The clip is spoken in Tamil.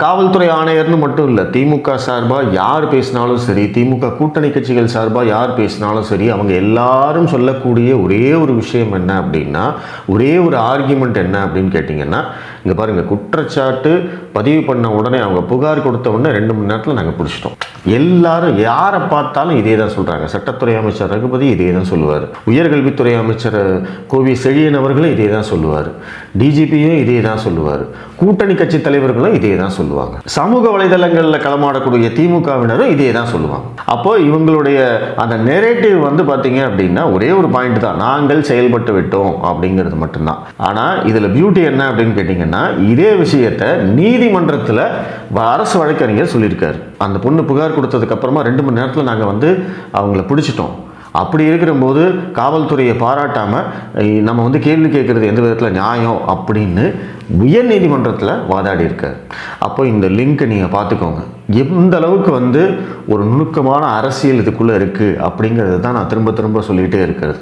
காவல்துறை ஆணையர்னு மட்டும் இல்லை, திமுக சார்பாக யார் பேசினாலும் சரி, திமுக கூட்டணி கட்சிகள் சார்பாக யார் பேசினாலும் சரி, அவங்க எல்லாரும் சொல்லக்கூடிய ஒரே ஒரு விஷயம் என்ன அப்படின்னா, ஒரே ஒரு ஆர்கியூமெண்ட் என்ன அப்படின்னு கேட்டிங்கன்னா, இங்கே பாருங்கள், குற்றச்சாட்டு பதிவு பண்ண உடனே அவங்க புகார் கொடுத்த உடனே 2 மணி நேரத்தில் நாங்கள் பிடிச்சிட்டோம். எல்லாரும் யாரை பார்த்தாலும் இதே தான் சொல்கிறாங்க. சட்டத்துறை அமைச்சர் ரகுபதி இதே தான் சொல்லுவார், உயர்கல்வித்துறை அமைச்சர் கோவி செழியன் அவர்களும் இதே தான் சொல்லுவார், டிஜிபியும் இதே தான் சொல்லுவார், கூட்டணி கட்சி தலைவர்களும் இதே தான் சொல்லுவாங்க, சமூக வலைதளங்களில் களமாடக்கூடிய திமுகவினரும் இதே தான் சொல்லுவாங்க. அப்போ இவங்களுடைய அந்த நெரேட்டிவ் வந்து பார்த்தீங்க அப்படின்னா ஒரே ஒரு பாயிண்ட் தான், நாங்கள் செயல்பட்டு விட்டோம் அப்படிங்கிறது மட்டும்தான். ஆனால் இதில் பியூட்டி என்ன அப்படின்னு கேட்டிங்கன்னா, இதே விஷயத்தை நீதிமன்றத்தில் அரசு வழக்கறிஞர் சொல்லியிருக்காரு. அந்த பொண்ணு புகார் கொடுத்ததுக்கு அப்புறமா 2 மணி நேரத்தில் நாங்கள் வந்து அவங்கள பிடிச்சிட்டோம். அப்படி இருக்கிறபோது காவல்துறையை பாராட்டாமல் நம்ம வந்து கேள்வி கேட்குறது எந்த விதத்தில் நியாயம் அப்படின்னு உயர் நீதிமன்றத்தில் வாதாடி இருக்கார். அப்போ இந்த லிங்க்கை நீங்கள் பார்த்துக்கோங்க, எந்த அளவுக்கு வந்து ஒரு நுணுக்கமான அரசியல் இதுக்குள்ளே இருக்குது அப்படிங்கிறது தான் நான் திரும்ப திரும்ப சொல்லிகிட்டே இருக்கிறது.